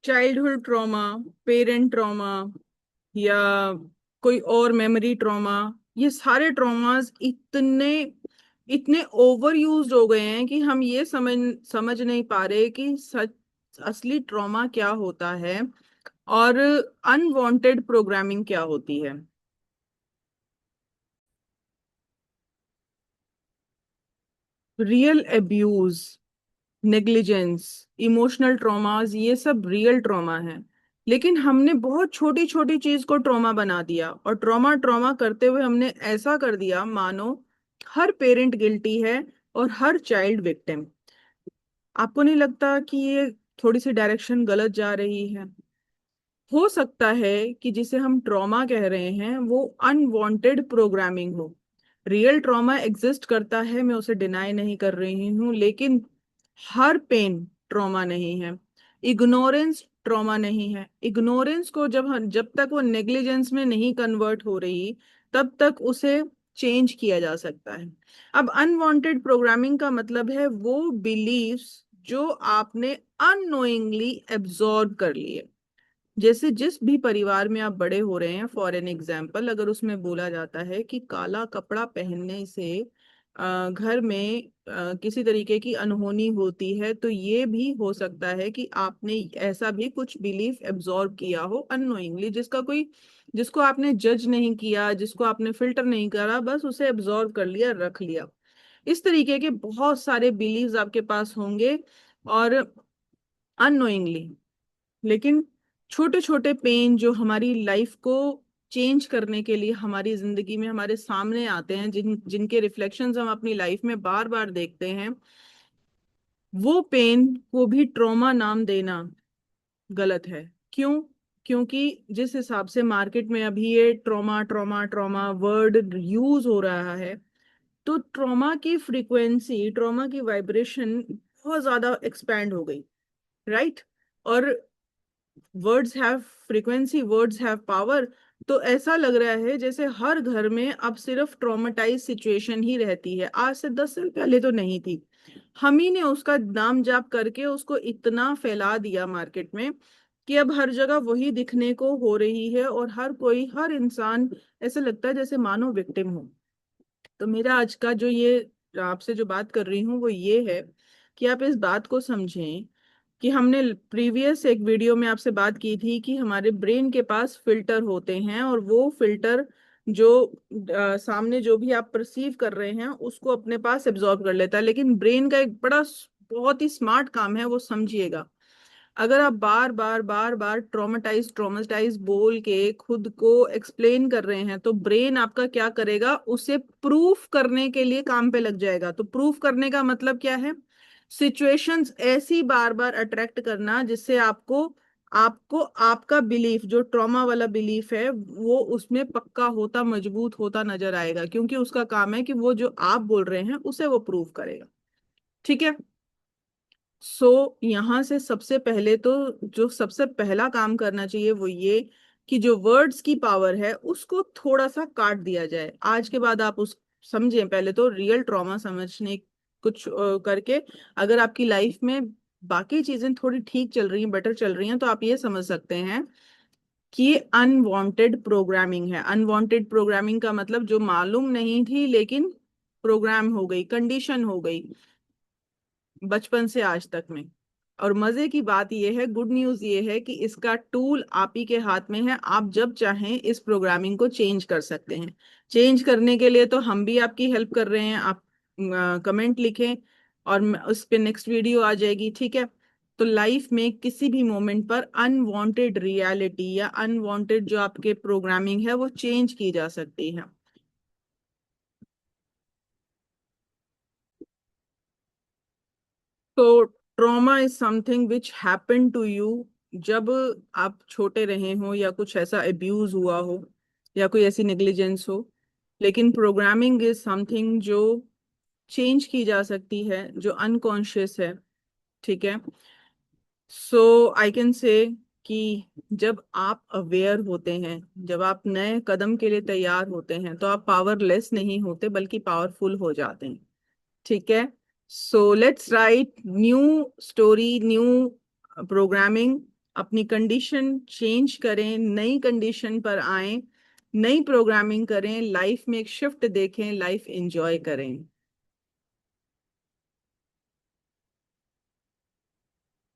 Childhood trauma, parent trauma, या कोई और मेमोरी ट्रॉमा, ये सारे ट्रॉमास इतने इतने ओवर यूज्ड हो गए हैं कि हम ये समझ नहीं पा रहे कि सच असली ट्रॉमा क्या होता है और अनवांटेड प्रोग्रामिंग क्या होती है। Real abuse, negligence, emotional traumas, ये सब रियल ट्रॉमा है। लेकिन हमने बहुत छोटी छोटी चीज को ट्रॉमा बना दिया, और ट्रॉमा ट्रॉमा करते हुए हमने ऐसा कर दिया मानो हर पेरेंट गिल्टी है और हर चाइल्ड विक्टिम। आपको नहीं लगता कि ये थोड़ी सी डायरेक्शन गलत जा रही है? हो सकता है कि जिसे हम ट्रॉमा कह रहे हैं वो अनवांटेड प्रोग्रामिंग हो। रियल ट्रॉमा एग्जिस्ट करता है, मैं उसे डिनाई नहीं कर रही हूँ, लेकिन हर पेन ट्रॉमा नहीं है। इग्नोरेंस ट्रॉमा नहीं है। इग्नोरेंस को जब तक वो नेग्लिजेंस में नहीं कन्वर्ट हो रही, तब तक उसे चेंज किया जा सकता है। अब अनवांटेड प्रोग्रामिंग का मतलब है वो बिलीव्स जो आपने अननोइंगली एब्जॉर्ब कर लिए। जैसे जिस भी परिवार में आप बड़े हो रहे हैं, फॉर एन एग्जाम्पल, अगर उसमें बोला जाता है कि काला कपड़ा पहनने से घर में किसी तरीके की अनहोनी होती है, तो ये भी हो सकता है कि आपने ऐसा भी कुछ बिलीफ एब्जॉर्ब किया हो अननोइंगली, जिसको आपने जज नहीं किया, जिसको आपने फिल्टर नहीं करा, बस उसे एब्जॉर्ब कर लिया, रख लिया। इस तरीके के बहुत सारे बिलीव्स आपके पास होंगे, और अननोइंगली। लेकिन छोटे छोटे पेन जो हमारी लाइफ को चेंज करने के लिए हमारी जिंदगी में हमारे सामने आते हैं, जिनके रिफ्लेक्शंस हम अपनी लाइफ में बार बार देखते हैं, वो पेन को भी ट्रॉमा नाम देना गलत है। क्यों? क्योंकि जिस हिसाब से मार्केट में अभी ये trauma trauma trauma word use हो रहा है, तो ट्रॉमा की फ्रीक्वेंसी, ट्रॉमा की वाइब्रेशन बहुत ज्यादा एक्सपैंड हो गई, राइट? और words have frequency, words have power. तो ऐसा लग रहा है जैसे हर घर में अब सिर्फ ट्रॉमेटाइज सिचुएशन ही रहती है। आज से 10 साल पहले तो नहीं थी। हम ही ने उसका नाम जाप करके उसको इतना फैला दिया मार्केट में कि अब हर जगह वही दिखने को हो रही है, और हर कोई, हर इंसान ऐसा लगता है जैसे मानो विक्टिम हो। तो मेरा आज का जो ये आपसे जो बात कर रही हूँ वो ये है कि आप इस बात को समझें कि हमने प्रीवियस एक वीडियो में आपसे बात की थी कि हमारे ब्रेन के पास फिल्टर होते हैं, और वो फिल्टर जो सामने जो भी आप परसीव कर रहे हैं उसको अपने पास एब्जॉर्ब कर लेता है। लेकिन ब्रेन का एक बहुत ही स्मार्ट काम है, वो समझिएगा। अगर आप बार बार बार बार ट्रोमेटाइज ट्रोमेटाइज बोल के खुद को एक्सप्लेन कर रहे हैं, तो ब्रेन आपका क्या करेगा, उसे प्रूफ करने के लिए काम पे लग जाएगा। तो प्रूफ करने का मतलब क्या है? सिचुएशंस ऐसी बार बार अट्रैक्ट करना जिससे आपको आपको आपका बिलीफ, जो ट्रॉमा वाला बिलीफ है, वो उसमें पक्का होता, मजबूत होता नजर आएगा, क्योंकि उसका काम है कि वो जो आप बोल रहे हैं उसे वो प्रूफ करेगा। ठीक है? यहाँ से सबसे पहले तो जो सबसे पहला काम करना चाहिए वो ये कि जो वर्ड्स की पावर है उसको थोड़ा सा काट दिया जाए। आज के बाद आप उस समझें, पहले तो रियल ट्रॉमा समझने कुछ करके, अगर आपकी लाइफ में बाकी चीजें थोड़ी ठीक चल रही हैं, बेटर चल रही हैं, तो आप ये समझ सकते हैं कि ये अनवांटेड प्रोग्रामिंग है। अनवांटेड प्रोग्रामिंग का मतलब जो मालूम नहीं थी लेकिन प्रोग्राम हो गई, कंडीशन हो गई बचपन से आज तक में। और मजे की बात यह है, गुड न्यूज ये है कि इसका टूल आप ही के हाथ में है। आप जब चाहें इस प्रोग्रामिंग को चेंज कर सकते हैं। चेंज करने के लिए तो हम भी आपकी हेल्प कर रहे हैं। आप कमेंट लिखें और उस पे नेक्स्ट वीडियो आ जाएगी, ठीक है? तो लाइफ में किसी भी मोमेंट पर अनवांटेड रियलिटी या अनवांटेड जो आपके प्रोग्रामिंग है वो चेंज की जा सकती है। तो trauma is something which happen to you जब आप छोटे रहे हो, या कुछ ऐसा अब्यूज हुआ हो, या कोई ऐसी नेग्लिजेंस हो। लेकिन प्रोग्रामिंग इज समथिंग जो चेंज की जा सकती है, जो अनकॉन्शियस है। ठीक है? सो आई कैन से कि जब आप अवेयर होते हैं, जब आप नए कदम के लिए तैयार होते हैं, तो आप पावरलेस नहीं होते बल्कि पावरफुल हो जाते हैं। ठीक है? So let's write new story, new programming अपनी कंडीशन चेंज करें, नई कंडीशन पर आए, नई प्रोग्रामिंग करें, लाइफ में एक शिफ्ट देखें, लाइफ एंजॉय करें।